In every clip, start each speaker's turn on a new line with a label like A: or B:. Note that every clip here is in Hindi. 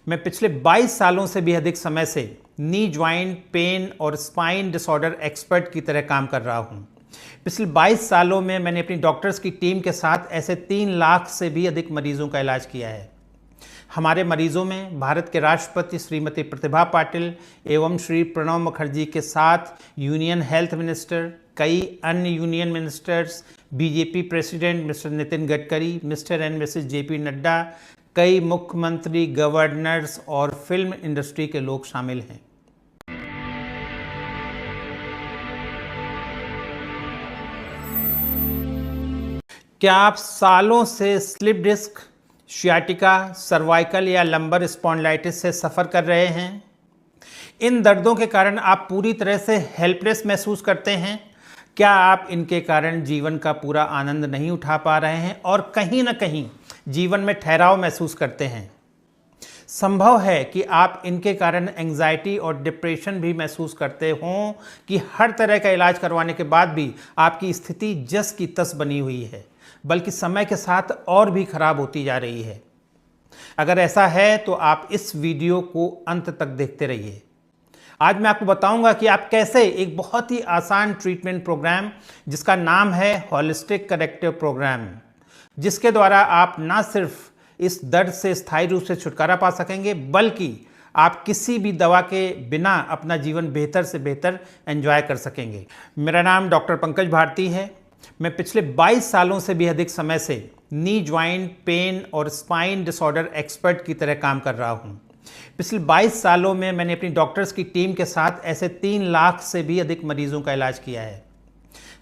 A: मैं पिछले 22 सालों से भी अधिक समय से नी ज्वाइंट पेन और स्पाइन डिसऑर्डर एक्सपर्ट की तरह काम कर रहा हूं। पिछले 22 सालों में मैंने अपनी डॉक्टर्स की टीम के साथ ऐसे 3 लाख से भी अधिक मरीजों का इलाज किया है। हमारे मरीजों में भारत के राष्ट्रपति श्रीमती प्रतिभा पाटिल एवं श्री प्रणब मुखर्जी के साथ यूनियन हेल्थ मिनिस्टर, कई अन्य union ministers, BJP president mister Nitin Gadkari, mister and Mrs JP Nadda, कई मुख्यमंत्री, गवर्नर्स और फिल्म इंडस्ट्री के लोग शामिल हैं। क्या आप सालों से स्लिप डिस्क, शियाटिका, सर्वाइकल या लंबर स्पॉन्डिलाइटिस से सफ़र कर रहे हैं? इन दर्दों के कारण आप पूरी तरह से हेल्पलेस महसूस करते हैं? क्या आप इनके कारण जीवन का पूरा आनंद नहीं उठा पा रहे हैं और कहीं ना कहीं जीवन में ठहराव महसूस करते हैं? संभव है कि आप इनके कारण एंजाइटी और डिप्रेशन भी महसूस करते हों कि हर तरह का इलाज करवाने के बाद भी आपकी स्थिति जस की तस बनी हुई है, बल्कि समय के साथ और भी खराब होती जा रही है। अगर ऐसा है तो आप इस वीडियो को अंत तक देखते रहिए। आज मैं आपको बताऊंगा कि आप कैसे एक बहुत ही आसान ट्रीटमेंट प्रोग्राम जिसका नाम है होलिस्टिक करेक्टिव प्रोग्राम, जिसके द्वारा आप ना सिर्फ इस दर्द से स्थायी रूप से छुटकारा पा सकेंगे, बल्कि आप किसी भी दवा के बिना अपना जीवन बेहतर से बेहतर एंजॉय कर सकेंगे। मेरा नाम डॉक्टर पंकज भारती है। मैं पिछले 22 सालों से भी अधिक समय से नी ज्वाइंट पेन और स्पाइन डिसऑर्डर एक्सपर्ट की तरह काम कर रहा हूं। पिछले 22 सालों में मैंने अपनी डॉक्टर्स की टीम के साथ ऐसे 3 लाख से भी अधिक मरीजों का इलाज किया है।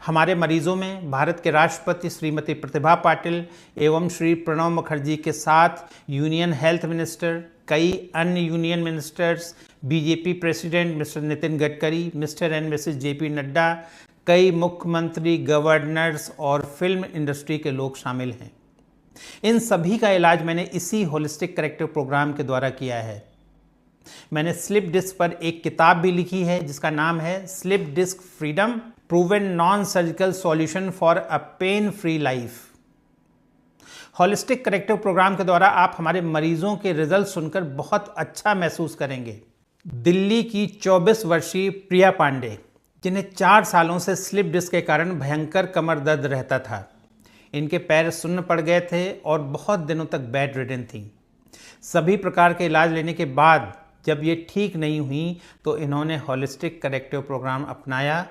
A: हमारे मरीजों में भारत के राष्ट्रपति श्रीमती प्रतिभा पाटिल एवं श्री प्रणब मुखर्जी के साथ यूनियन हेल्थ मिनिस्टर, कई अन्य union ministers, BJP president mister Nitin Gadkari, mister and Mrs JP Nadda, कई मुख्यमंत्री, गवर्नर्स और फिल्म इंडस्ट्री के लोग शामिल हैं। इन सभी का इलाज मैंने इसी होलिस्टिक करेक्टिव प्रोग्राम के द्वारा किया है। मैंने स्लिप डिस्क पर एक किताब भी लिखी है जिसका नाम है slip disc freedom, proven non surgical solution for a pain free life. Holistic corrective programme के द्वारा आप हमारे मरीजों के रिजल्ट सुनकर बहुत अच्छा महसूस करेंगे। दिल्ली की 24 वर्षीय प्रिया पांडे, जिन्हें 4 सालों से स्लिप डिस्क के कारण भयंकर कमर दर्द रहता था, इनके पैर सुन्न पड़ गए थे और बहुत दिनों तक बेड रिडन थी। सभी प्रकार के इलाज लेने के बाद जब ये ठीक नहीं हुई तो इन्होंने होलिस्टिक करेक्टिव प्रोग्राम अपनाया।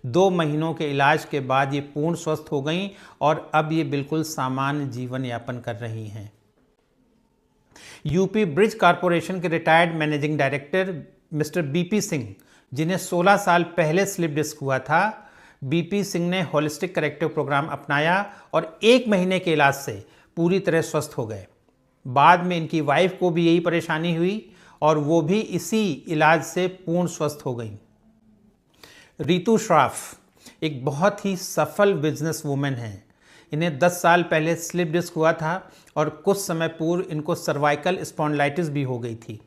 A: 2 महीनों के इलाज के बाद ये पूर्ण स्वस्थ हो गईं और अब ये बिल्कुल सामान्य जीवन यापन कर रही हैं। यूपी ब्रिज कॉरपोरेशन के retired managing director mister BP Singh, जिन्हें 16 साल पहले स्लिप डिस्क हुआ था, बीपी सिंह ने होलिस्टिक करेक्टिव प्रोग्राम अपनाया और 1 महीने के इलाज से पूरी तरह स्वस्थ हो गए। बाद में इनकी वाइफ को भी यही परेशानी हुई और वो भी इसी इलाज से पूर्ण स्वस्थ हो गई। रितु श्राफ एक बहुत ही सफल बिजनेस वूमेन हैं। इन्हें 10 साल पहले स्लिप डिस्क हुआ था और कुछ समय पूर्व इनको सर्वाइकल स्पॉन्डिलाइटिस भी हो गई थी।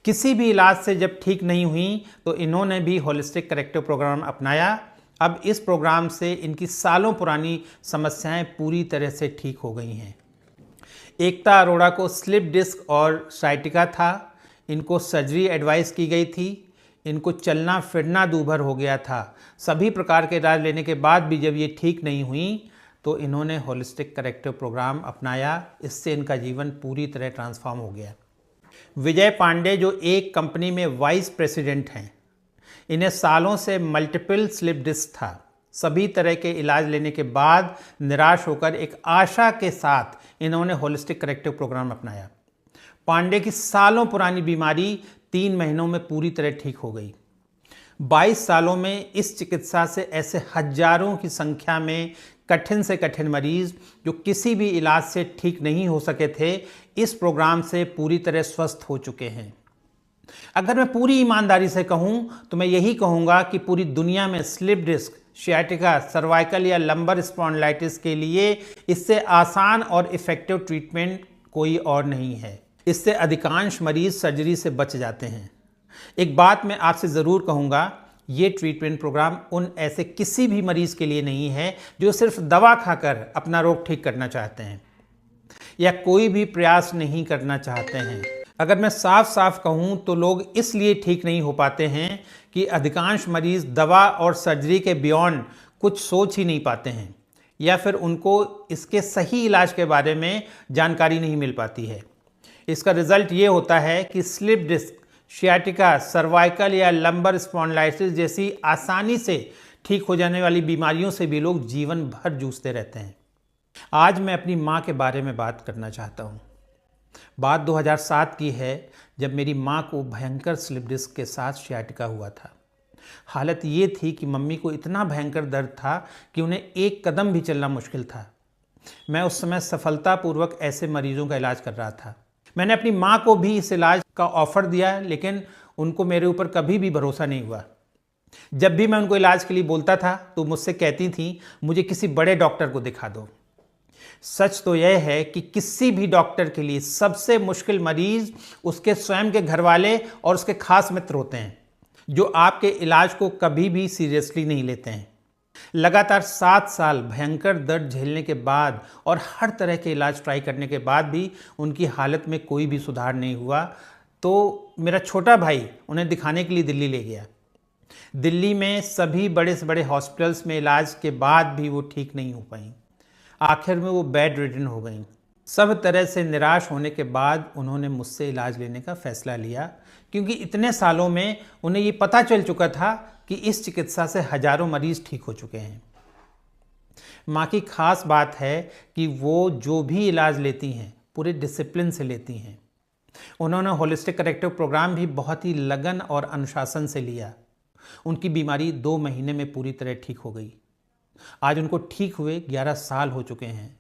A: किसी भी इलाज से जब ठीक नहीं हुई तो इन्होंने भी होलिस्टिक करेक्टिव प्रोग्राम अपनाया। अब इस प्रोग्राम से इनकी सालों पुरानी समस्याएं पूरी तरह से ठीक हो गई हैं। एकता अरोड़ा को स्लिप डिस्क और साइटिका था। इनको सर्जरी एडवाइस की गई थी। इनको चलना फिरना दूभर हो गया था। सभी प्रकार के इलाज लेने के बाद भी जब ये ठीक नहीं हुई तो इन्होंने होलिस्टिक करेक्टिव प्रोग्राम अपनाया। इससे इनका जीवन पूरी तरह ट्रांसफॉर्म हो गया। विजय पांडे, जो एक कंपनी में वाइस प्रेसिडेंट हैं, इन्हें सालों से मल्टीपल स्लिप डिस्क था। सभी तरह के इलाज लेने के बाद निराश होकर एक आशा के साथ इन्होंने होलिस्टिक करेक्टिव प्रोग्राम अपनाया। पांडे की सालों पुरानी बीमारी 3 महीनों में पूरी तरह ठीक हो गई। 22 सालों में इस चिकित्सा से ऐसे हजारों की संख्या में कठिन से कठिन मरीज जो किसी भी इलाज से ठीक नहीं हो सके थे, इस प्रोग्राम से पूरी तरह स्वस्थ हो चुके हैं। अगर मैं पूरी ईमानदारी से कहूं तो मैं यही कहूंगा कि पूरी दुनिया में स्लिप डिस्क, शियाटिका, सर्वाइकल या लंबर स्पॉन्डिलाइटिस के लिए इससे आसान और इफेक्टिव ट्रीटमेंट कोई और नहीं है। इससे अधिकांश मरीज सर्जरी से बच जाते हैं। एक बात मैं आपसे ज़रूर कहूँगा, ये ट्रीटमेंट प्रोग्राम उन ऐसे किसी भी मरीज़ के लिए नहीं है जो सिर्फ दवा खाकर अपना रोग ठीक करना चाहते हैं या कोई भी प्रयास नहीं करना चाहते हैं। अगर मैं साफ साफ कहूँ तो लोग इसलिए ठीक नहीं हो पाते हैं कि अधिकांश मरीज दवा और सर्जरी के बियॉन्ड कुछ सोच ही नहीं पाते हैं, या फिर उनको इसके सही इलाज के बारे में जानकारी नहीं मिल पाती है। इसका रिजल्ट ये होता है कि स्लिप डिस्क, शियाटिका, सर्वाइकल या लंबर स्पॉन्डिलाइटिस जैसी आसानी से ठीक हो जाने वाली बीमारियों से भी लोग जीवन भर जूझते रहते हैं। आज मैं अपनी माँ के बारे में बात करना चाहता हूँ। बात 2007 की है, जब मेरी माँ को भयंकर स्लिप डिस्क के साथ शियाटिका हुआ था। हालत ये थी कि मम्मी को इतना भयंकर दर्द था कि उन्हें एक कदम भी चलना मुश्किल था। मैं उस समय सफलतापूर्वक ऐसे मरीजों का इलाज कर रहा था। मैंने अपनी माँ को भी इस इलाज का ऑफर दिया, लेकिन उनको मेरे ऊपर कभी भी भरोसा नहीं हुआ। जब भी मैं उनको इलाज के लिए बोलता था तो मुझसे कहती थी, मुझे किसी बड़े डॉक्टर को दिखा दो। सच तो यह है कि किसी भी डॉक्टर के लिए सबसे मुश्किल मरीज उसके स्वयं के घर वाले और उसके खास मित्र होते हैं, जो आपके इलाज को कभी भी सीरियसली नहीं लेते हैं। लगातार 7 साल भयंकर दर्द झेलने के बाद और हर तरह के इलाज ट्राई करने के बाद भी उनकी हालत में कोई भी सुधार नहीं हुआ, तो मेरा छोटा भाई उन्हें दिखाने के लिए दिल्ली ले गया। दिल्ली में सभी बड़े से बड़े हॉस्पिटल्स में इलाज के बाद भी वो ठीक नहीं हो पाई। आखिर में वो बेड रिडन हो गई। सब तरह से निराश होने के बाद उन्होंने मुझसे इलाज लेने का फैसला लिया, क्योंकि इतने सालों में उन्हें ये पता चल चुका था कि इस चिकित्सा से हजारों मरीज ठीक हो चुके हैं। माँ की खास बात है कि वो जो भी इलाज लेती हैं पूरे डिसिप्लिन से लेती हैं। उन्होंने होलिस्टिक करेक्टिव प्रोग्राम भी बहुत ही लगन और अनुशासन से लिया। उनकी बीमारी 2 महीने में पूरी तरह ठीक हो गई। आज उनको ठीक हुए 11 साल हो चुके हैं।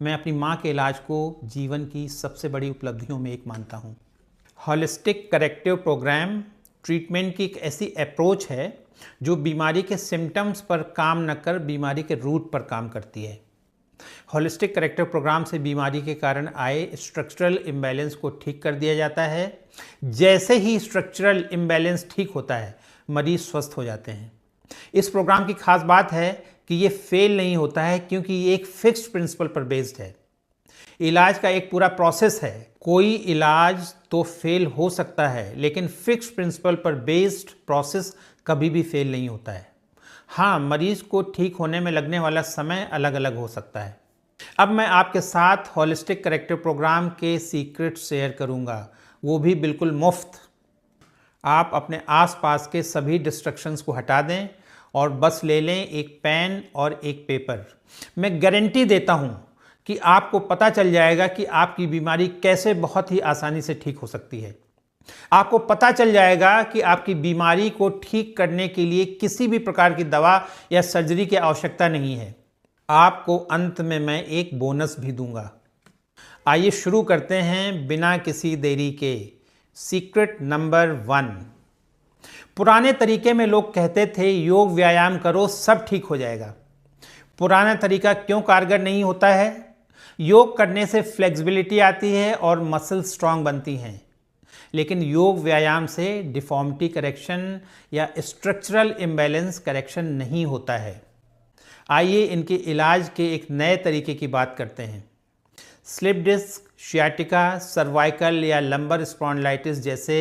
A: मैं अपनी माँ के इलाज को जीवन की सबसे बड़ी उपलब्धियों में एक मानता हूँ। होलिस्टिक करेक्टिव प्रोग्राम ट्रीटमेंट की एक ऐसी अप्रोच है जो बीमारी के सिम्टम्स पर काम न कर बीमारी के रूट पर काम करती है। होलिस्टिक करेक्टिव प्रोग्राम से बीमारी के कारण आए स्ट्रक्चरल इम्बैलेंस को ठीक कर दिया जाता है। जैसे ही स्ट्रक्चरल इम्बैलेंस ठीक होता है, मरीज स्वस्थ हो जाते हैं। इस प्रोग्राम की खास बात है कि ये फेल नहीं होता है, क्योंकि ये एक फिक्स्ड प्रिंसिपल पर बेस्ड है। इलाज का एक पूरा प्रोसेस है। कोई इलाज तो फेल हो सकता है, लेकिन फिक्स्ड प्रिंसिपल पर बेस्ड प्रोसेस कभी भी फेल नहीं होता है। हाँ, मरीज को ठीक होने में लगने वाला समय अलग अलग हो सकता है। अब मैं आपके साथ होलिस्टिक करेक्टिव प्रोग्राम के सीक्रेट शेयर करूंगा, वो भी बिल्कुल मुफ्त। आप अपने आसपास के सभी डिस्ट्रैक्शंस को हटा दें और बस ले लें एक पेन और एक पेपर। मैं गारंटी देता हूं कि आपको पता चल जाएगा कि आपकी बीमारी कैसे बहुत ही आसानी से ठीक हो सकती है। आपको पता चल जाएगा कि आपकी बीमारी को ठीक करने के लिए किसी भी प्रकार की दवा या सर्जरी की आवश्यकता नहीं है। आपको अंत में मैं एक बोनस भी दूंगा। आइए शुरू करते हैं बिना किसी देरी के। Secret number 1। पुराने तरीके में लोग कहते थे योग व्यायाम करो सब ठीक हो जाएगा। पुराना तरीका क्यों कारगर नहीं होता है? योग करने से फ्लेक्सिबिलिटी आती है और मसल स्ट्रांग बनती हैं, लेकिन योग व्यायाम से डिफॉर्मिटी करेक्शन या स्ट्रक्चरल इम्बैलेंस करेक्शन नहीं होता है। आइए इनके इलाज के एक नए तरीके की बात करते हैं। स्लिप डिस्क, शियाटिका, सर्वाइकल या लंबर स्पॉन्डिलाइटिस जैसे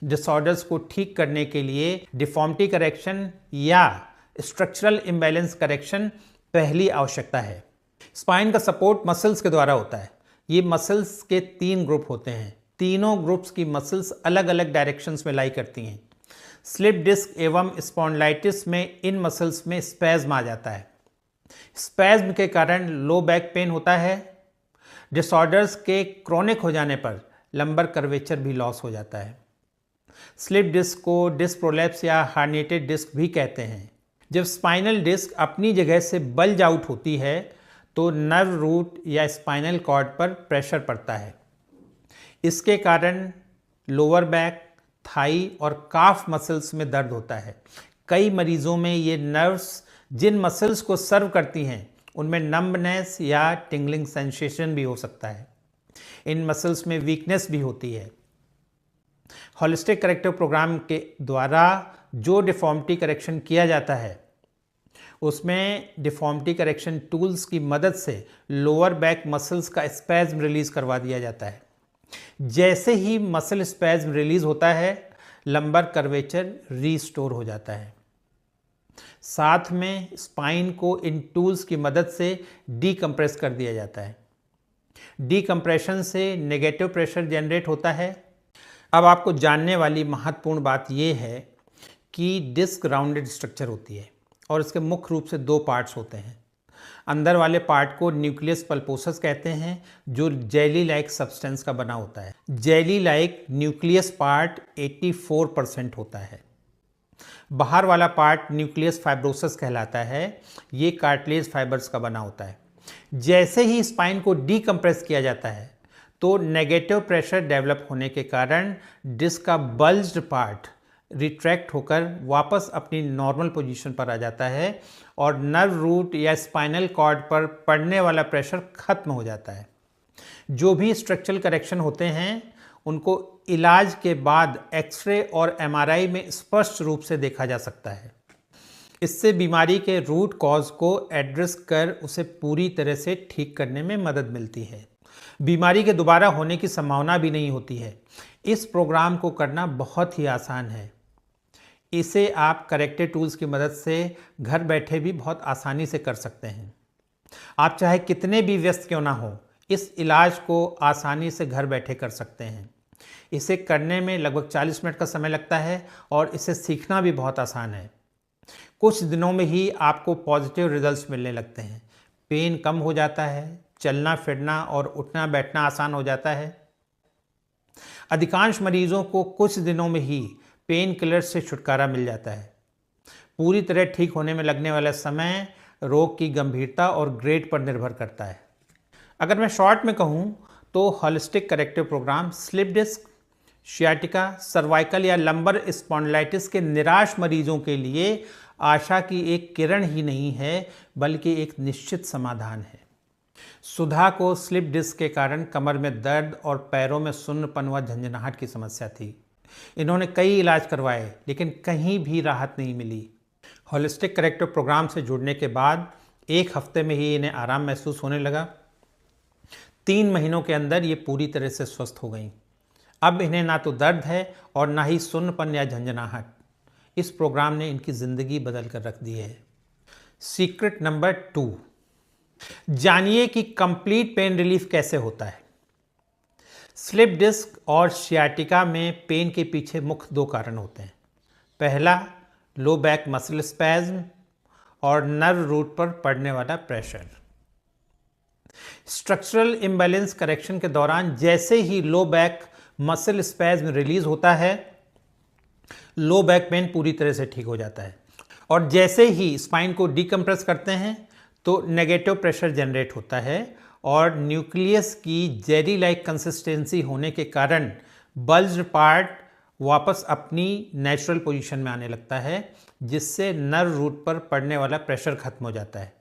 A: डिसऑर्डर्स को ठीक करने के लिए डिफॉर्मिटी करेक्शन या स्ट्रक्चरल इम्बैलेंस करेक्शन पहली आवश्यकता है। स्पाइन का सपोर्ट मसल्स के द्वारा होता है। ये मसल्स के 3 ग्रुप होते हैं। तीनों ग्रुप्स की मसल्स अलग अलग डायरेक्शंस में लाई करती हैं। स्लिप डिस्क एवं स्पॉन्डिलाइटिस में इन मसल्स में स्पैज्म आ जाता है। स्पैज्म के कारण लो बैक पेन होता है। डिसऑर्डर्स के क्रोनिक हो जाने पर लंबर कर्वेचर भी लॉस हो जाता है। स्लिप डिस्क को डिस्क प्रोलैप्स या हार्निएटेड डिस्क भी कहते हैं। जब स्पाइनल डिस्क अपनी जगह से बल्ज आउट होती है तो नर्व रूट या स्पाइनल कॉर्ड पर प्रेशर पड़ता है। इसके कारण लोअर बैक, थाई और काफ मसल्स में दर्द होता है। कई मरीजों में ये नर्व्स जिन मसल्स को सर्व करती हैं उनमें नंबनेस या टिंगलिंग सेंसेशन भी हो सकता है। इन मसल्स में वीकनेस भी होती है। होलिस्टिक करेक्टिव प्रोग्राम के द्वारा जो डिफॉर्मिटी करेक्शन किया जाता है उसमें डिफॉर्मिटी करेक्शन टूल्स की मदद से लोअर बैक मसल्स का स्पैज्म रिलीज करवा दिया जाता है। जैसे ही मसल स्पैज्म रिलीज होता है, लंबर कर्वेचर रीस्टोर हो जाता है। साथ में स्पाइन को इन टूल्स की मदद से डीकम्प्रेस कर दिया जाता है। डीकम्प्रेशन से नेगेटिव प्रेशर जनरेट होता है। अब आपको जानने वाली महत्वपूर्ण बात यह है कि डिस्क राउंडेड स्ट्रक्चर होती है और इसके मुख्य रूप से दो पार्ट्स होते हैं। अंदर वाले पार्ट को न्यूक्लियस पल्पोसस कहते हैं, जो जेली लाइक सब्सटेंस का बना होता है। जेली लाइक न्यूक्लियस पार्ट 84% होता है। बाहर वाला पार्ट न्यूक्लियस फाइब्रोसस कहलाता है। ये कार्टिलेज फाइबर्स का बना होता है। जैसे ही स्पाइन को डीकम्प्रेस किया जाता है तो नेगेटिव प्रेशर डेवलप होने के कारण डिस्क का बल्ज्ड पार्ट रिट्रैक्ट होकर वापस अपनी नॉर्मल पोजीशन पर आ जाता है और नर्व रूट या स्पाइनल कॉर्ड पर पड़ने वाला प्रेशर खत्म हो जाता है। जो भी स्ट्रक्चरल करेक्शन होते हैं उनको इलाज के बाद एक्सरे और एमआरआई में स्पष्ट रूप से देखा जा सकता है। इससे बीमारी के रूट कॉज को एड्रेस कर उसे पूरी तरह से ठीक करने में मदद मिलती है। बीमारी के दोबारा होने की संभावना भी नहीं होती है। इस प्रोग्राम को करना बहुत ही आसान है। इसे आप करेक्टिव टूल्स की मदद से घर बैठे भी बहुत आसानी से कर सकते हैं। आप चाहे कितने भी व्यस्त क्यों ना हो, इस इलाज को आसानी से घर बैठे कर सकते हैं। इसे करने में लगभग 40 मिनट का समय लगता है और इसे सीखना भी बहुत आसान है। कुछ दिनों में ही आपको पॉजिटिव रिजल्ट्स मिलने लगते हैं। पेन कम हो जाता है, चलना फिरना और उठना बैठना आसान हो जाता है। अधिकांश मरीजों को कुछ दिनों में ही पेन किलर से छुटकारा मिल जाता है। पूरी तरह ठीक होने में लगने वाला समय रोग की गंभीरता और ग्रेड पर निर्भर करता है। अगर मैं शॉर्ट में कहूँ तो holistic corrective programme slip disc, sciatica, cervical या लंबर स्पॉन्डिलाइटिस के निराश मरीजों के लिए आशा की एक किरण ही नहीं है, बल्कि एक निश्चित समाधान है। सुधा को स्लिप डिस्क के कारण कमर में दर्द और पैरों में सुन्नपन व झंझनाहट की समस्या थी। इन्होंने कई इलाज करवाए लेकिन कहीं भी राहत नहीं मिली। होलिस्टिक करेक्टिव प्रोग्राम से जुड़ने के बाद 1 हफ्ते में ही इन्हें आराम महसूस होने लगा। 3 महीनों के अंदर ये पूरी तरह से स्वस्थ हो गई। अब इन्हें ना तो दर्द है और ना ही सुन्नपन या झंझनाहट। इस प्रोग्राम ने इनकी ज़िंदगी बदल कर रख दी है। सीक्रेट नंबर 2, जानिए कि कंप्लीट पेन रिलीफ कैसे होता है। स्लिप डिस्क और शियाटिका में पेन के पीछे मुख्य 2 कारण होते हैं। पहला, लो बैक मसल स्पैज्म और नर्व रूट पर पड़ने वाला प्रेशर। स्ट्रक्चरल इम्बैलेंस करेक्शन के दौरान जैसे ही low back muscle spasm release होता है, लो बैक पेन पूरी तरह से ठीक हो जाता है। और जैसे ही स्पाइन को डीकम्प्रेस करते हैं तो नेगेटिव प्रेशर जनरेट होता है और न्यूक्लियस की जेली लाइक कंसिस्टेंसी होने के कारण बल्ज्ड पार्ट वापस अपनी नेचुरल पोजीशन में आने लगता है, जिससे नर्व रूट पर पड़ने वाला प्रेशर खत्म हो जाता है।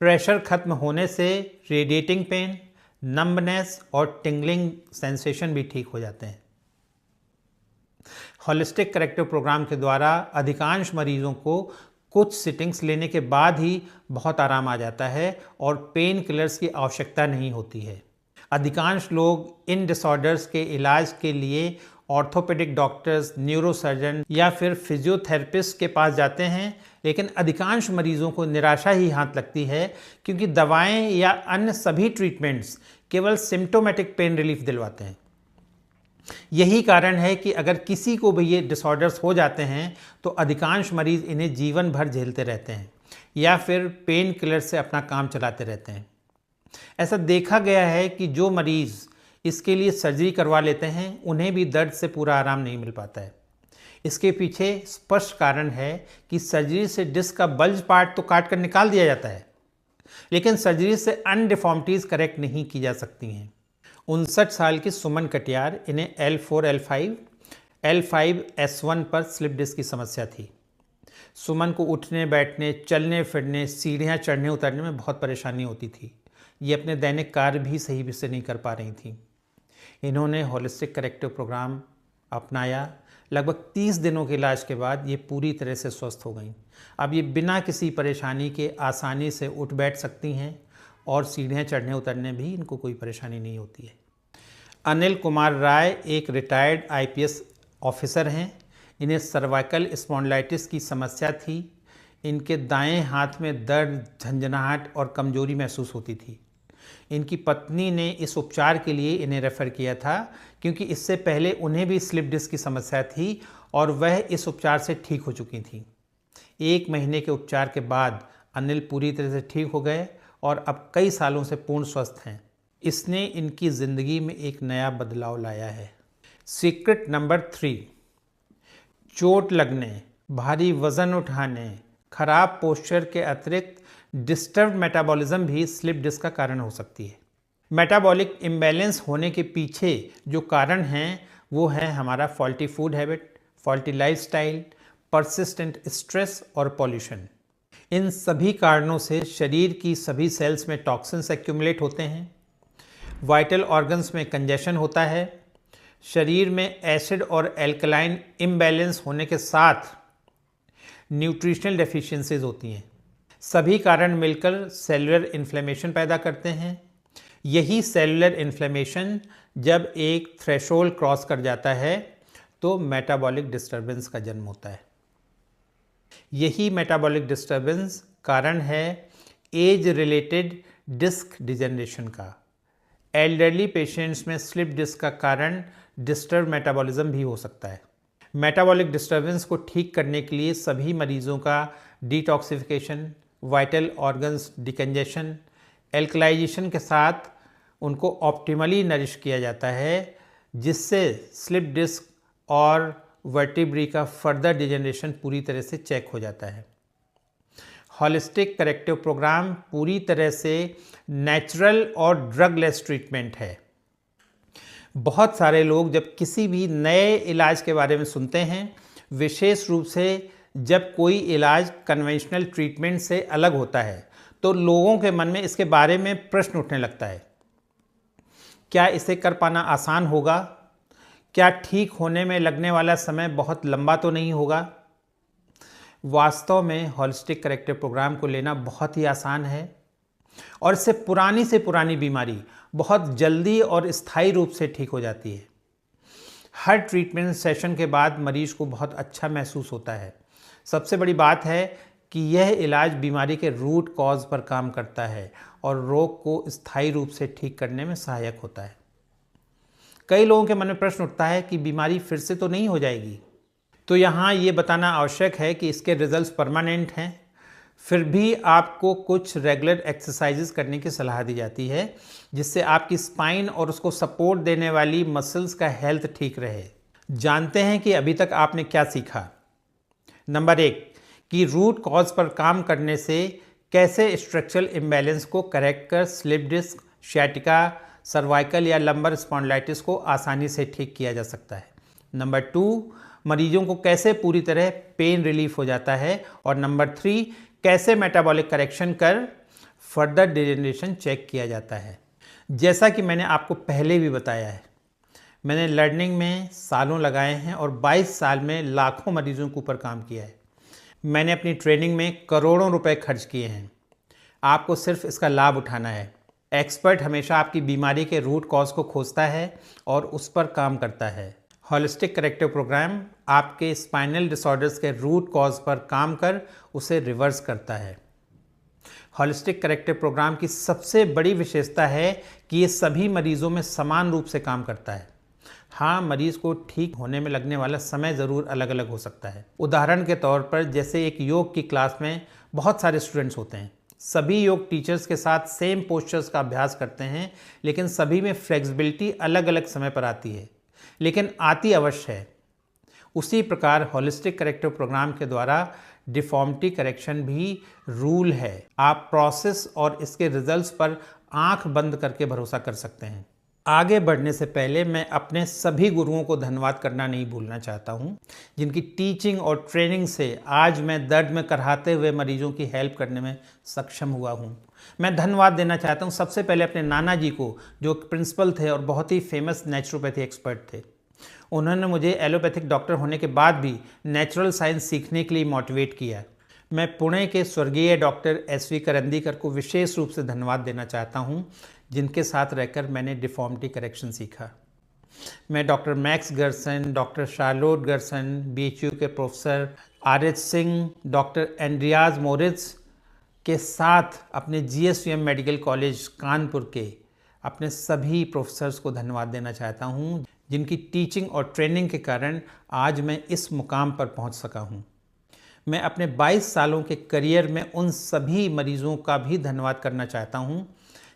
A: प्रेशर खत्म होने से रेडिएटिंग पेन, नंबनेस और टिंगलिंग सेंसेशन भी ठीक हो जाते हैं। होलिस्टिक करेक्टिव प्रोग्राम के द्वारा अधिकांश मरीजों को कुछ सिटिंग्स लेने के बाद ही बहुत आराम आ जाता है और पेन किलर्स की आवश्यकता नहीं होती है। अधिकांश लोग इन डिसऑर्डर्स के इलाज के लिए ऑर्थोपेडिक डॉक्टर्स, न्यूरोसर्जन या फिर फिजियोथेरेपिस्ट के पास जाते हैं, लेकिन अधिकांश मरीजों को निराशा ही हाथ लगती है क्योंकि दवाएं या अन्य सभी ट्रीटमेंट्स केवल सिम्टोमेटिक पेन रिलीफ दिलवाते हैं। यही कारण है कि अगर किसी को भी ये डिसऑर्डर्स हो जाते हैं तो अधिकांश मरीज इन्हें जीवन भर झेलते रहते हैं या फिर पेन किलर से अपना काम चलाते रहते हैं। ऐसा देखा गया है कि जो मरीज इसके लिए सर्जरी करवा लेते हैं उन्हें भी दर्द से पूरा आराम नहीं मिल पाता है। इसके पीछे स्पष्ट कारण है कि सर्जरी से डिस्क का बल्ज पार्ट तो काट कर निकाल दिया जाता है, लेकिन सर्जरी से अन्य डिफॉर्मिटीज करेक्ट नहीं की जा सकती हैं। 59 साल की सुमन कटियार, इन्हें L4, L5, L5S1 पर स्लिप डिस्क की समस्या थी। सुमन को उठने बैठने, चलने फिरने, सीढ़ियाँ चढ़ने उतरने में बहुत परेशानी होती थी। ये अपने दैनिक कार्य भी सही से नहीं कर पा रही थी। इन्होंने होलिस्टिक करेक्टिव प्रोग्राम अपनाया। लगभग 30 दिनों के इलाज के बाद ये पूरी तरह से स्वस्थ हो गई। अब ये बिना किसी परेशानी के आसानी से उठ बैठ सकती हैं और सीढ़ियाँ चढ़ने उतरने भी इनको कोई परेशानी नहीं होती है। अनिल कुमार राय एक रिटायर्ड आईपीएस ऑफिसर हैं। इन्हें सर्वाइकल स्पॉन्डिलाइटिस की समस्या थी। इनके दाएं हाथ में दर्द, झंझनाहट और कमजोरी महसूस होती थी। इनकी पत्नी ने इस उपचार के लिए इन्हें रेफ़र किया था क्योंकि इससे पहले उन्हें भी स्लिप डिस्क की समस्या थी और वह इस उपचार से ठीक हो चुकी थी। 1 महीने के उपचार के बाद अनिल पूरी तरह से ठीक हो गए और अब कई सालों से पूर्ण स्वस्थ हैं। इसने इनकी ज़िंदगी में एक नया बदलाव लाया है। सीक्रेट नंबर 3, चोट लगने, भारी वज़न उठाने, खराब पोस्चर के अतिरिक्त डिस्टर्ब मेटाबॉलिज्म भी स्लिप डिस्क का कारण हो सकती है। मेटाबॉलिक इम्बैलेंस होने के पीछे जो कारण हैं वो है हमारा faulty food habit, faulty lifestyle, persistent stress और पॉल्यूशन। इन सभी कारणों से शरीर की सभी सेल्स में टॉक्सिन्स एक्यूमुलेट होते हैं, वाइटल ऑर्गन्स में कंजेशन होता है, शरीर में एसिड और एल्कलाइन इम्बैलेंस होने के साथ न्यूट्रिशनल डेफिशिएंसीज होती हैं। सभी कारण मिलकर सेलुलर इन्फ्लेमेशन पैदा करते हैं। यही सेलुलर इन्फ्लेमेशन जब एक थ्रेशोल्ड क्रॉस कर जाता है तो मेटाबॉलिक डिस्टर्बेंस का जन्म होता है। यही मेटाबॉलिक डिस्टर्बेंस कारण है एज रिलेटेड डिस्क डिजेनरेशन का। एल्डरली पेशेंट्स में स्लिप डिस्क का कारण डिस्टर्ब मेटाबॉलिज्म भी हो सकता है। मेटाबॉलिक डिस्टर्बेंस को ठीक करने के लिए सभी मरीजों का डिटॉक्सिफिकेशन, वाइटल ऑर्गन्स डिकंजेशन, एल्कलाइजेशन के साथ उनको ऑप्टिमली नरिश किया जाता है, जिससे स्लिप डिस्क और वर्टिब्री का फर्दर डिजेनरेशन पूरी तरह से चेक हो जाता है। होलिस्टिक करेक्टिव प्रोग्राम पूरी तरह से नेचुरल और ड्रगलेस ट्रीटमेंट है। बहुत सारे लोग जब किसी भी नए इलाज के बारे में सुनते हैं, विशेष रूप से जब कोई इलाज कन्वेंशनल ट्रीटमेंट से अलग होता है, तो लोगों के मन में इसके बारे में प्रश्न उठने लगता है। क्या इसे कर पाना आसान होगा? क्या ठीक होने में लगने वाला समय बहुत लंबा तो नहीं होगा? वास्तव में होलिस्टिक करेक्टिव प्रोग्राम को लेना बहुत ही आसान है और इससे पुरानी से पुरानी बीमारी बहुत जल्दी और स्थायी रूप से ठीक हो जाती है। हर ट्रीटमेंट सेशन के बाद मरीज को बहुत अच्छा महसूस होता है। सबसे बड़ी बात है कि यह इलाज बीमारी के रूट कॉज पर काम करता है और रोग को स्थायी रूप से ठीक करने में सहायक होता है। कई लोगों के मन में प्रश्न उठता है कि बीमारी फिर से तो नहीं हो जाएगी? तो यहाँ ये बताना आवश्यक है कि इसके रिजल्ट्स परमानेंट हैं। फिर भी आपको कुछ रेगुलर एक्सरसाइजेस करने की सलाह दी जाती है, जिससे आपकी स्पाइन और उसको सपोर्ट देने वाली मसल्स का हेल्थ ठीक रहे। जानते हैं कि अभी तक आपने क्या सीखा। नंबर 1 कि रूट कॉज पर काम करने से कैसे स्ट्रक्चरल इम्बैलेंस को करेक्ट कर स्लिप डिस्क, शियाटिका, सर्वाइकल या लंबर स्पॉन्डिलाइटिस को आसानी से ठीक किया जा सकता है। नंबर 2 मरीजों को कैसे पूरी तरह पेन रिलीफ हो जाता है। और नंबर 3 कैसे मेटाबॉलिक करेक्शन कर फर्दर डिजेनरेशन चेक किया जाता है। जैसा कि मैंने आपको पहले भी बताया है, मैंने लर्निंग में सालों लगाए हैं और 22 साल में लाखों मरीजों के ऊपर काम किया है। मैंने अपनी ट्रेनिंग में करोड़ों रुपए खर्च किए हैं। आपको सिर्फ इसका लाभ उठाना है। एक्सपर्ट हमेशा आपकी बीमारी के रूट कॉज को खोजता है और उस पर काम करता है। होलिस्टिक करेक्टिव प्रोग्राम आपके स्पाइनल डिसऑर्डर्स के रूट कॉज पर काम कर उसे रिवर्स करता है। होलिस्टिक करेक्टिव प्रोग्राम की सबसे बड़ी विशेषता है कि ये सभी मरीजों में समान रूप से काम करता है। हाँ, मरीज को ठीक होने में लगने वाला समय ज़रूर अलग अलग हो सकता है। उदाहरण के तौर पर जैसे एक योग की क्लास में बहुत सारे स्टूडेंट्स होते हैं। सभी योग टीचर्स के साथ सेम पोस्चर्स का अभ्यास करते हैं, लेकिन सभी में फ्लेक्सिबिलिटी अलग अलग समय पर आती है, लेकिन आती अवश्य है। उसी प्रकार होलिस्टिक करेक्टिव प्रोग्राम के द्वारा डिफॉर्मिटी करेक्शन भी रूल है। आप प्रोसेस और इसके रिजल्ट्स पर आंख बंद करके भरोसा कर सकते हैं। आगे बढ़ने से पहले मैं अपने सभी गुरुओं को धन्यवाद करना नहीं भूलना चाहता हूं, जिनकी टीचिंग और ट्रेनिंग से आज मैं दर्द में कराहते हुए मरीजों की हेल्प करने में सक्षम हुआ हूं। मैं धन्यवाद देना चाहता हूं सबसे पहले अपने नाना जी को, जो प्रिंसिपल थे और बहुत ही फेमस नेचुरोपैथी एक्सपर्ट थे। उन्होंने मुझे एलोपैथिक डॉक्टर होने के बाद भी नेचुरल साइंस सीखने के लिए मोटिवेट किया। मैं पुणे के स्वर्गीय डॉक्टर SV करंदीकर को विशेष रूप से धन्यवाद देना चाहता हूं, जिनके साथ रहकर मैंने डिफॉर्मिटी करेक्शन सीखा। मैं doctor Max Gerson, doctor Charlotte Gerson, BHU के professor RH Singh, doctor Andreas Moritz के साथ अपने GSVM मेडिकल कॉलेज कानपुर के अपने सभी प्रोफेसर्स को धन्यवाद देना चाहता हूं, जिनकी टीचिंग और ट्रेनिंग के कारण आज मैं इस मुकाम पर पहुंच सका हूं। मैं अपने 22 सालों के करियर में उन सभी मरीजों का भी धन्यवाद करना चाहता हूं,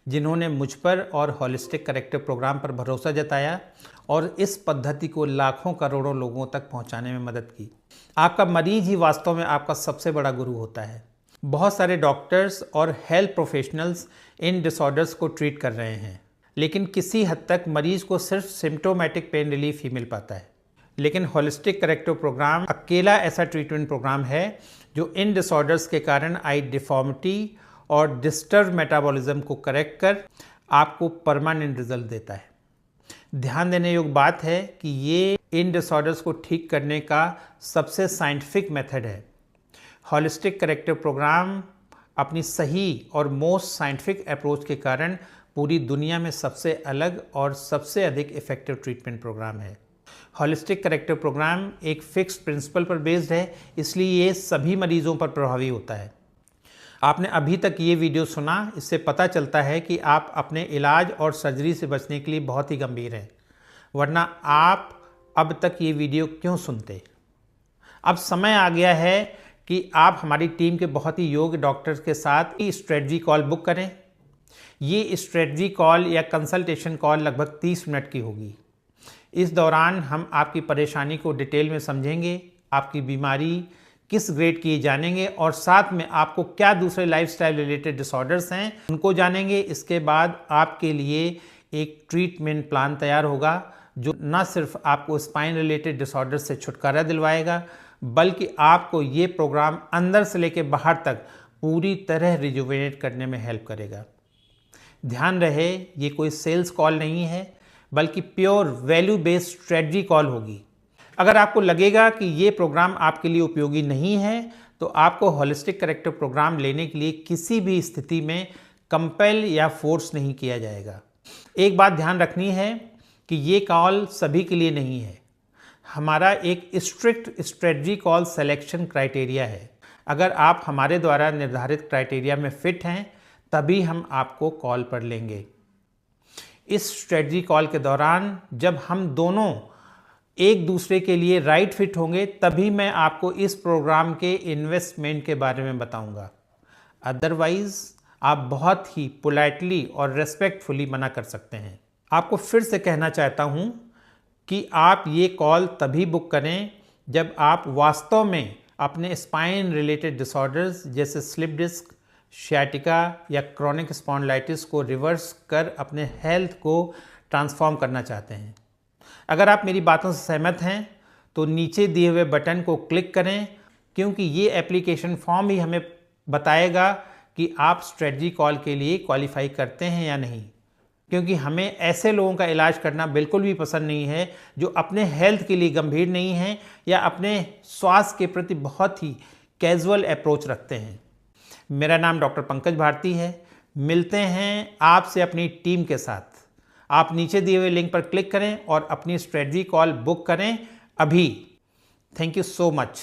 A: जिन्होंने मुझ पर और होलिस्टिक करेक्टिव प्रोग्राम पर भरोसा जताया और इस पद्धति को लाखों करोड़ों लोगों तक पहुंचाने में मदद की। आपका मरीज ही वास्तव में आपका सबसे बड़ा गुरु होता है। बहुत सारे डॉक्टर्स और हेल्थ प्रोफेशनल्स इन डिसऑर्डर्स को ट्रीट कर रहे हैं, लेकिन किसी हद तक मरीज को सिर्फ सिम्प्टोमेटिक पेन रिलीफ ही मिल पाता है। लेकिन होलिस्टिक करेक्टिव प्रोग्राम अकेला ऐसा ट्रीटमेंट प्रोग्राम है जो इन डिसऑर्डर्स के कारण आई डिफॉर्मिटी और डिस्टर्ब मेटाबॉलिज्म को करेक्ट कर आपको परमानेंट रिजल्ट देता है। ध्यान देने योग्य बात है कि ये इन डिसऑर्डर्स को ठीक करने का सबसे साइंटिफिक मेथड है। होलिस्टिक करेक्टिव प्रोग्राम अपनी सही और मोस्ट साइंटिफिक अप्रोच के कारण पूरी दुनिया में सबसे अलग और सबसे अधिक इफेक्टिव ट्रीटमेंट प्रोग्राम है। होलिस्टिक करेक्टिव प्रोग्राम एक फिक्स्ड प्रिंसिपल पर बेस्ड है, इसलिए ये सभी मरीजों पर प्रभावी होता है। आपने अभी तक ये वीडियो सुना, इससे पता चलता है कि आप अपने इलाज और सर्जरी से बचने के लिए बहुत ही गंभीर हैं, वरना आप अब तक ये वीडियो क्यों सुनते। अब समय आ गया है कि आप हमारी टीम के बहुत ही योग्य डॉक्टर्स के साथ ही स्ट्रेटजी कॉल बुक करें। ये स्ट्रेटजी कॉल या कंसल्टेशन कॉल लगभग 30 मिनट की होगी। इस दौरान हम आपकी परेशानी को डिटेल में समझेंगे, आपकी बीमारी किस ग्रेड की जानेंगे और साथ में आपको क्या दूसरे लाइफस्टाइल रिलेटेड डिसऑर्डर्स हैं उनको जानेंगे। इसके बाद आपके लिए एक ट्रीटमेंट प्लान तैयार होगा जो न सिर्फ आपको स्पाइन रिलेटेड डिसऑर्डर्स से छुटकारा दिलवाएगा, बल्कि आपको ये प्रोग्राम अंदर से लेकर बाहर तक पूरी तरह रिजुवेनेट करने में हेल्प करेगा। ध्यान रहे, ये कोई सेल्स कॉल नहीं है, बल्कि pure value based strategy call होगी। अगर आपको लगेगा कि ये प्रोग्राम आपके लिए उपयोगी नहीं है, तो आपको होलिस्टिक करेक्टिव प्रोग्राम लेने के लिए किसी भी स्थिति में कंपेल या फोर्स नहीं किया जाएगा। एक बात ध्यान रखनी है कि ये कॉल सभी के लिए नहीं है। हमारा एक strict strategy call selection criteria है। अगर आप हमारे द्वारा निर्धारित क्राइटेरिया में फिट हैं, तभी हम आपको कॉल पर लेंगे। इस स्ट्रेटजी कॉल के दौरान जब हम दोनों एक दूसरे के लिए राइट फिट होंगे, तभी मैं आपको इस प्रोग्राम के इन्वेस्टमेंट के बारे में बताऊंगा। अदरवाइज आप बहुत ही पोलाइटली और रेस्पेक्टफुली मना कर सकते हैं। आपको फिर से कहना चाहता हूं कि आप ये कॉल तभी बुक करें जब आप वास्तव में अपने स्पाइन रिलेटेड डिसऑर्डर्स जैसे स्लिप डिस्क, शियाटिका या क्रॉनिक स्पॉन्डिलाइटिस को रिवर्स कर अपने हेल्थ को ट्रांसफॉर्म करना चाहते हैं। अगर आप मेरी बातों से सहमत हैं तो नीचे दिए हुए बटन को क्लिक करें, क्योंकि ये एप्लीकेशन फॉर्म ही हमें बताएगा कि आप स्ट्रेटजी कॉल के लिए क्वालिफाई करते हैं या नहीं। क्योंकि हमें ऐसे लोगों का इलाज करना बिल्कुल भी पसंद नहीं है जो अपने हेल्थ के लिए गंभीर नहीं हैं या अपने स्वास्थ्य के प्रति बहुत ही कैजुअल अप्रोच रखते हैं। मेरा नाम डॉक्टर पंकज भारती है। मिलते हैं आपसे अपनी टीम के साथ। आप नीचे दिए हुए लिंक पर क्लिक करें और अपनी स्ट्रेटजी कॉल बुक करें अभी। Thank you so much.